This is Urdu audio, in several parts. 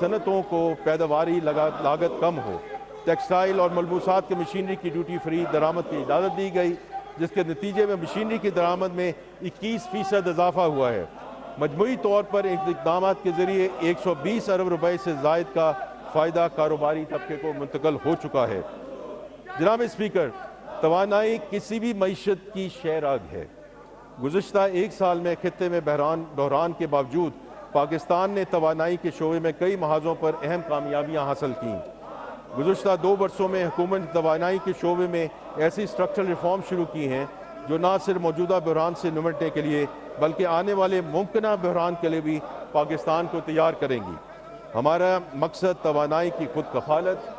صنعتوں کو پیداواری لاگت کم ہو۔ ٹیکسٹائل اور ملبوسات کی مشینری کی ڈیوٹی فری درآمد کی اجازت دی گئی، جس کے نتیجے میں مشینری کی درآمد میں 21% اضافہ ہوا ہے۔ مجموعی طور پر ان اقدامات کے ذریعے 120 ارب روپے سے زائد کا فائدہ کاروباری طبقے کو منتقل ہو چکا ہے۔ جناب اسپیکر، توانائی کسی بھی معیشت کی شہرآگ ہے۔ گزشتہ ایک سال میں خطے میں بحران کے باوجود پاکستان نے توانائی کے شعبے میں کئی محاذوں پر اہم کامیابیاں حاصل کیں۔ گزشتہ 2 برسوں میں حکومت نے توانائی کے شعبے میں ایسی اسٹرکچرل ریفارم شروع کی ہیں جو نہ صرف موجودہ بحران سے نمٹنے کے لیے بلکہ آنے والے ممکنہ بحران کے لیے بھی پاکستان کو تیار کریں گی۔ ہمارا مقصد توانائی کی خود کفالت،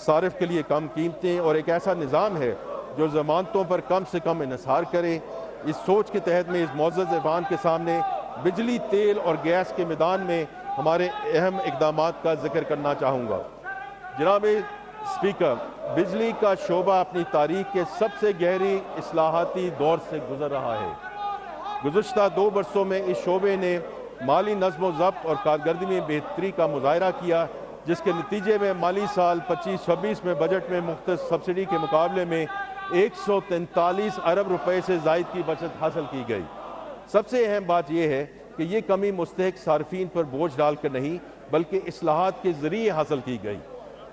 صارف کے لیے کم قیمتیں اور ایک ایسا نظام ہے جو ضمانتوں پر کم سے کم انحصار کرے۔ اس سوچ کے تحت میں اس معزز ایوان کے سامنے بجلی، تیل اور گیس کے میدان میں ہمارے اہم اقدامات کا ذکر کرنا چاہوں گا۔ جناب اسپیکر، بجلی کا شعبہ اپنی تاریخ کے سب سے گہری اصلاحاتی دور سے گزر رہا ہے۔ گزشتہ 2 برسوں میں اس شعبے نے مالی نظم و ضبط اور کارکردگی میں بہتری کا مظاہرہ کیا، جس کے نتیجے میں مالی سال 25-26 میں بجٹ میں مختص سبسڈی کے مقابلے میں 143 ارب روپے سے زائد کی بچت حاصل کی گئی۔ سب سے اہم بات یہ ہے کہ یہ کمی مستحق صارفین پر بوجھ ڈال کر نہیں بلکہ اصلاحات کے ذریعے حاصل کی گئی۔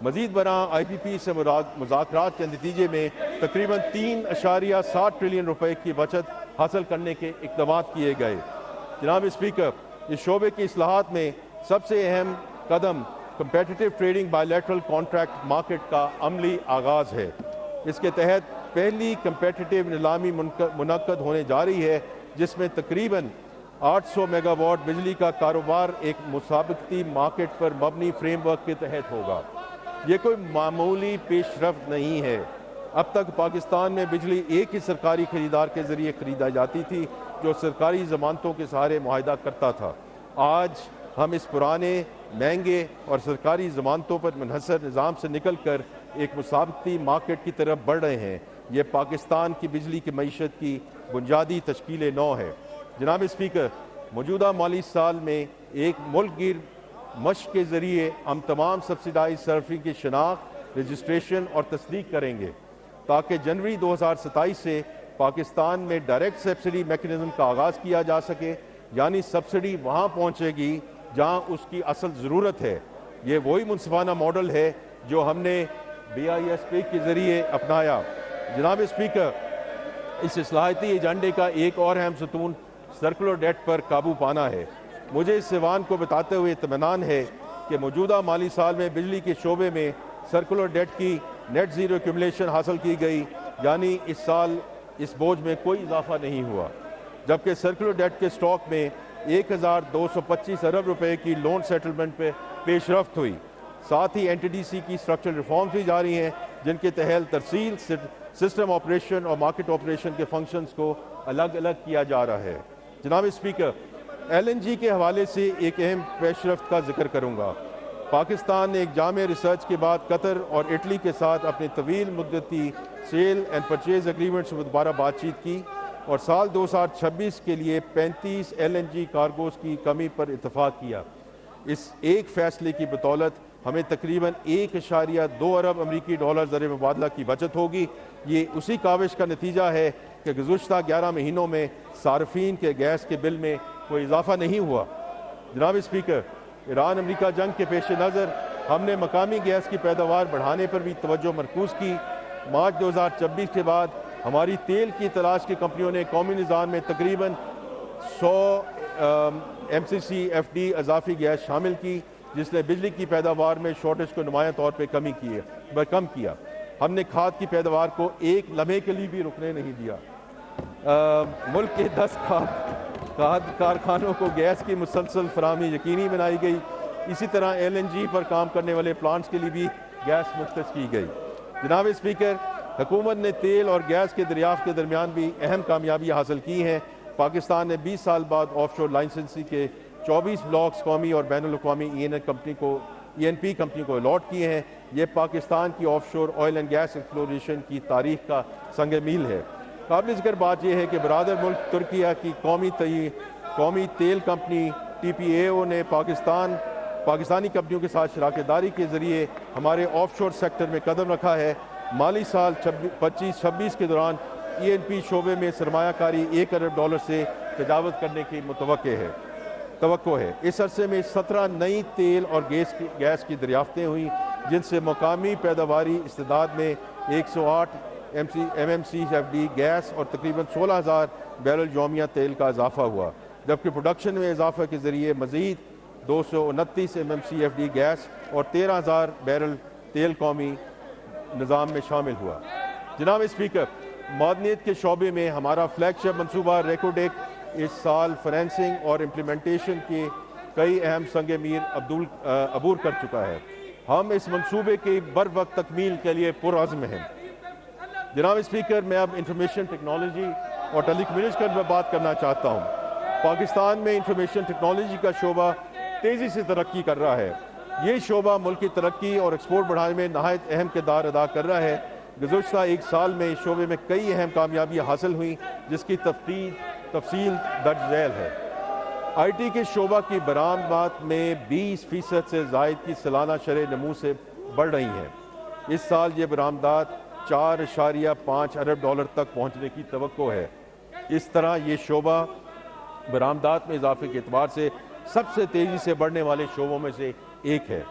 مزید برآں آئی پی پی سے مذاکرات کے نتیجے میں تقریباً 3.7 ٹریلین روپے کی بچت حاصل کرنے کے اقدامات کیے گئے۔ جناب اسپیکر، اس شعبے کی اصلاحات میں سب سے اہم قدم competitive trading by lateral contract market کا عملی آغاز ہے۔ اس کے تحت پہلی کمپیٹیٹو نیلامی منعقد ہونے جا رہی ہے، جس میں تقریباً 800 میگا واٹ بجلی کا کاروبار ایک مسابقتی مارکیٹ پر مبنی فریم ورک کے تحت ہوگا۔ یہ کوئی معمولی پیش رفت نہیں ہے۔ اب تک پاکستان میں بجلی ایک ہی سرکاری خریدار کے ذریعے خریدا جاتی تھی جو سرکاری ضمانتوں کے سہارے معاہدہ کرتا تھا۔ آج ہم اس پرانے، مہنگے اور سرکاری ضمانتوں پر منحصر نظام سے نکل کر ایک مسابقتی مارکیٹ کی طرف بڑھ رہے ہیں۔ یہ پاکستان کی بجلی کی معیشت کی بنیادی تشکیل نو ہے۔ جناب اسپیکر، موجودہ مالی سال میں ایک ملک گیر مشق کے ذریعے ہم تمام سبسڈائز صارفین کی شناخت، رجسٹریشن اور تصدیق کریں گے تاکہ جنوری 2027 سے پاکستان میں ڈائریکٹ سبسڈی میکنزم کا آغاز کیا جا سکے، یعنی سبسڈی وہاں پہنچے گی جہاں اس کی اصل ضرورت ہے۔ یہ وہی منصفانہ ماڈل ہے جو ہم نے BISP کے ذریعے اپنایا۔ جناب اسپیکر، اس اصلاحاتی ایجنڈے کا ایک اور اہم ستون سرکولر ڈیٹ پر قابو پانا ہے۔ مجھے اس ایوان کو بتاتے ہوئے اطمینان ہے کہ موجودہ مالی سال میں بجلی کے شعبے میں سرکولر ڈیٹ کی نیٹ زیرو ایکیومولیشن حاصل کی گئی، یعنی اس سال اس بوجھ میں کوئی اضافہ نہیں ہوا، جبکہ سرکولر ڈیٹ کے سٹاک میں 1225 ارب روپے کی لون سیٹلمنٹ پہ پیش رفت ہوئی۔ ساتھ ہی NTDC کی اسٹرکچرل ریفارمز بھی جاری ہیں، جن کے تحت ترسیل، سسٹم آپریشن اور مارکیٹ آپریشن کے فنکشنز کو الگ الگ کیا جا رہا ہے۔ جناب اسپیکر، LNG کے حوالے سے ایک اہم پیش رفت کا ذکر کروں گا۔ پاکستان نے ایک جامع ریسرچ کے بعد قطر اور اٹلی کے ساتھ اپنی طویل مدتی سیل اینڈ پرچیز ایگریمنٹ سے دوبارہ بات چیت کی اور سال 2026 کے لیے 35 LNG کارگوز کی کمی پر اتفاق کیا۔ اس ایک فیصلے کی بدولت ہمیں تقریباً 1.2 ارب امریکی ڈالر زر مبادلہ کی بچت ہوگی۔ یہ اسی کاوش کا نتیجہ ہے کہ گزشتہ 11 مہینوں میں صارفین کے گیس کے بل میں کوئی اضافہ نہیں ہوا۔ جناب اسپیکر، ایران امریکہ جنگ کے پیش نظر ہم نے مقامی گیس کی پیداوار بڑھانے پر بھی توجہ مرکوز کی۔ مارچ 2026 کے بعد ہماری تیل کی تلاش کی کمپنیوں نے قومی نظام میں تقریباً 100 MCC/FD اضافی گیس شامل کی، جس نے بجلی کی پیداوار میں شارٹیج کو نمایاں طور پہ کم کیا۔ ہم نے کھاد کی پیداوار کو ایک لمحے کے لیے بھی رکنے نہیں دیا۔ ملک کے 10 کھاد کارخانوں کو گیس کی مسلسل فراہمی یقینی بنائی گئی۔ اسی طرح LNG پر کام کرنے والے پلانٹس کے لیے بھی گیس مختص کی گئی۔ جناب اسپیکر، حکومت نے تیل اور گیس کے دریافت کے درمیان بھی اہم کامیابی حاصل کی ہیں۔ پاکستان نے 20 سال بعد آف شور لائسنسی کے 24 بلاکس قومی اور بین الاقوامی ENP کمپنی کو الاٹ کیے ہیں۔ یہ پاکستان کی آف شور آئل اینڈ گیس ایکسپلوریشن کی تاریخ کا سنگ میل ہے۔ قابل ذکر بات یہ ہے کہ برادر ملک ترکیہ کی قومی تیل کمپنی TPAO نے پاکستان پاکستانی کمپنیوں کے ساتھ شراکت داری کے ذریعے ہمارے آف شور سیکٹر میں قدم رکھا ہے۔ مالی سال 25-26 کے دوران ENP شعبے میں سرمایہ کاری $1 ارب سے تجاوز کرنے کی توقع ہے۔ اس عرصے میں 17 نئی تیل اور گیس کی دریافتیں ہوئیں، جن سے مقامی پیداواری استعداد میں 108 MMCFD گیس اور تقریباً 16,000 بیرل یومیہ تیل کا اضافہ ہوا، جبکہ پروڈکشن میں اضافہ کے ذریعے مزید 229 MMCFD گیس اور 13,000 بیرل تیل قومی نظام میں شامل ہوا۔ جناب اسپیکر، معدنیت کے شعبے میں ہمارا فلیگ شپ منصوبہ ریکوڈیک اس سال فائنینسنگ اور امپلیمنٹیشن کے کئی اہم سنگ میر عبور کر چکا ہے۔ ہم اس منصوبے کی بروقت تکمیل کے لیے پرعزم ہیں۔ جناب اسپیکر، میں اب انفارمیشن ٹیکنالوجی اور ٹیلی کمیونیکیشن پر بات کرنا چاہتا ہوں۔ پاکستان میں انفارمیشن ٹیکنالوجی کا شعبہ تیزی سے ترقی کر رہا ہے۔ یہ شعبہ ملک کی ترقی اور ایکسپورٹ بڑھانے میں نہایت اہم کردار ادا کر رہا ہے۔ گزشتہ ایک سال میں اس شعبے میں کئی اہم کامیابیاں حاصل ہوئیں، جس کی تفصیل درج ذیل ہے۔ IT کے شعبہ کی برآمدات میں 20% سے زائد کی سالانہ شرح نمو سے بڑھ رہی ہیں۔ اس سال یہ برآمدات $4.5 ارب تک پہنچنے کی توقع ہے۔ اس طرح یہ شعبہ برآمدات میں اضافے کے اعتبار سے سب سے تیزی سے بڑھنے والے شعبوں میں سے ایک ہے۔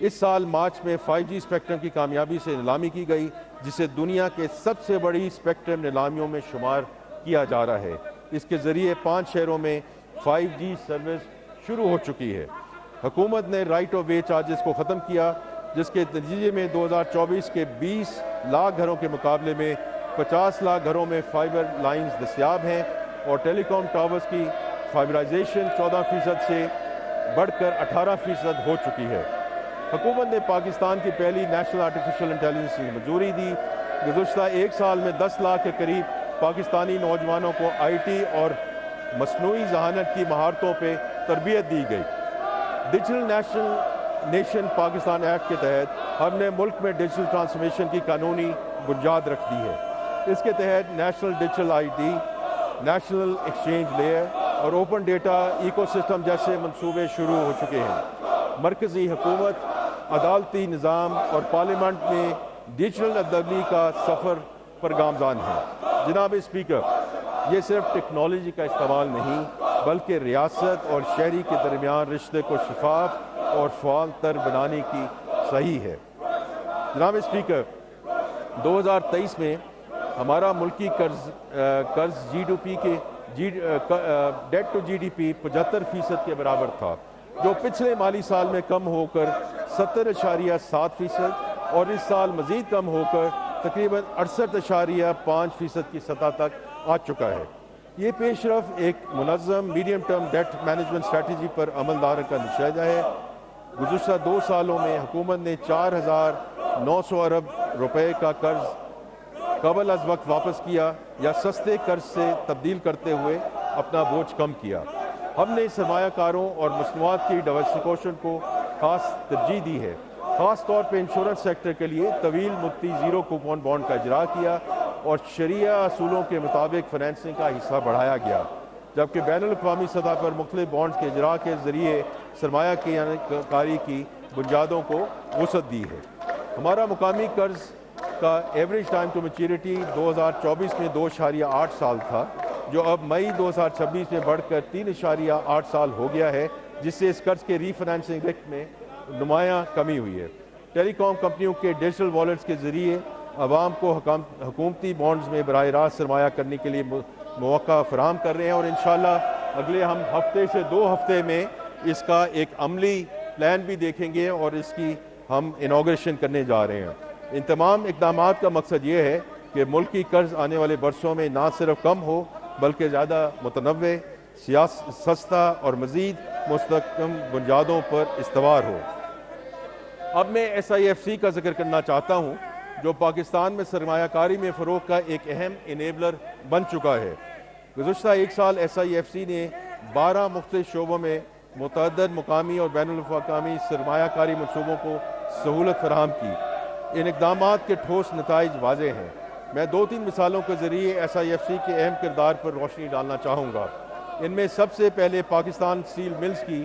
اس سال مارچ میں 5G اسپیکٹرم کی کامیابی سے نیلامی کی گئی، جسے دنیا کے سب سے بڑی اسپیکٹرم نیلامیوں میں شمار کیا جا رہا ہے۔ اس کے ذریعے 5 شہروں میں 5G سروس شروع ہو چکی ہے۔ حکومت نے رائٹ آف وے چارجز کو ختم کیا، جس کے نتیجے میں 2024 کے 20 لاکھ گھروں کے مقابلے میں 50 لاکھ گھروں میں فائبر لائنز دستیاب ہیں، اور ٹیلی کام ٹاورز کی فائبرائزیشن 14% سے بڑھ کر 18% ہو چکی ہے۔ حکومت نے پاکستان کی پہلی نیشنل آرٹیفیشل انٹیلیجنس کی منظوری دی۔ گزشتہ ایک سال میں 10 لاکھ کے قریب پاکستانی نوجوانوں کو IT اور مصنوعی ذہانت کی مہارتوں پہ تربیت دی گئی۔ ڈیجیٹل نیشن پاکستان ایکٹ کے تحت ہم نے ملک میں ڈیجیٹل ٹرانسفارمیشن کی قانونی بنیاد رکھ دی ہے۔ اس کے تحت national digital ID، national exchange layer اور اوپن ڈیٹا ایکو سسٹم جیسے منصوبے شروع ہو چکے ہیں۔ مرکزی حکومت، عدالتی نظام اور پارلیمنٹ میں ڈیجیٹل عدلی کا سفر پر گامزن ہے۔ جناب اسپیکر، یہ صرف ٹیکنالوجی کا استعمال نہیں، بلکہ ریاست اور شہری کے درمیان رشتے کو شفاف اور فعال تر بنانے کی صحیح ہے۔ جناب اسپیکر، 2023 میں ہمارا ملکی قرض ڈیٹ ٹو GDP 75% کے برابر تھا، جو پچھلے مالی سال میں کم ہو کر 70.7% اور اس سال مزید کم ہو کر تقریباً 68.5% کی سطح تک آ چکا ہے۔ یہ پیش رفت ایک منظم medium term debt management strategy پر عمل درآمد کا نتیجہ ہے۔ گزشتہ 2 سالوں میں حکومت نے 4,900 ارب روپے کا قرض قبل از وقت واپس کیا یا سستے قرض سے تبدیل کرتے ہوئے اپنا بوجھ کم کیا۔ ہم نے سرمایہ کاروں اور مصنوعات کی ڈائیورسفیکیشن کو خاص ترجیح دی ہے۔ خاص طور پہ انشورنس سیکٹر کے لیے طویل مدتی زیرو کوپن بانڈ کا اجرا کیا اور شرعیہ اصولوں کے مطابق فائنینسنگ کا حصہ بڑھایا گیا، جبکہ بین الاقوامی سطح پر مختلف بانڈز کے اجرا کے ذریعے سرمایہ کاری کی بنیادوں کو وسعت دی ہے۔ ہمارا مقامی قرض کا ایوریج ٹائم ٹو میچورٹی 2024 میں 2.8 سال تھا، جو اب مئی 2026 میں بڑھ کر 3.8 سال ہو گیا ہے، جس سے اس قرض کے ری فائنینسنگ ریٹ میں نمایاں کمی ہوئی ہے۔ ٹیلی کام کمپنیوں کے ڈیجیٹل والیٹس کے ذریعے عوام کو حکومتی بانڈز میں براہ راست سرمایہ کرنے کے لیے مواقع فراہم کر رہے ہیں، اور انشاءاللہ اگلے ہم ہفتے سے 2 ہفتے میں اس کا ایک عملی پلان بھی دیکھیں گے اور اس کی ہم انوگریشن کرنے جا رہے ہیں۔ ان تمام اقدامات کا مقصد یہ ہے کہ ملکی قرض آنے والے برسوں میں نہ صرف کم ہو بلکہ زیادہ متنوع، سستا اور مزید مستحکم بنیادوں پر استوار ہو۔ اب میں SIFC کا ذکر کرنا چاہتا ہوں، جو پاکستان میں سرمایہ کاری میں فروغ کا ایک اہم انیبلر بن چکا ہے۔ گزشتہ ایک سال SIFC نے 12 مختلف شعبوں میں متعدد مقامی اور بین الاقوامی سرمایہ کاری منصوبوں کو سہولت فراہم کی۔ ان اقدامات کے ٹھوس نتائج واضح ہیں۔ میں 2-3 مثالوں کے ذریعے SIFC کے اہم کردار پر روشنی ڈالنا چاہوں گا۔ ان میں سب سے پہلے پاکستان اسٹیل ملز کی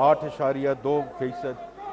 8.2%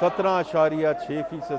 17.6%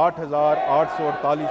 8,848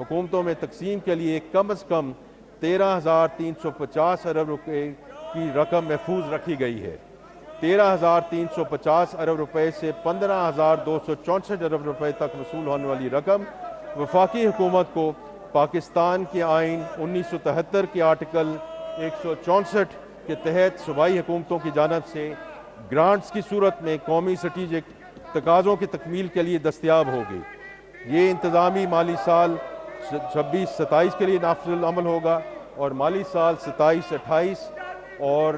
حکومتوں میں تقسیم کے لیے کم از کم 13,350 ارب روپے کی رقم محفوظ رکھی گئی ہے۔ 13,350 ارب روپے سے 15,264 ارب روپے تک وصول ہونے والی رقم وفاقی حکومت کو پاکستان کے آئین 1973 کے آرٹیکل 164 کے تحت صوبائی حکومتوں کی جانب سے گرانٹس کی صورت میں قومی اسٹریٹجک تقاضوں کی تکمیل کے لیے دستیاب ہوگی۔ یہ انتظامی مالی سال 26-27 کے لیے نافذ العمل ہوگا اور مالی سال 27-28 اور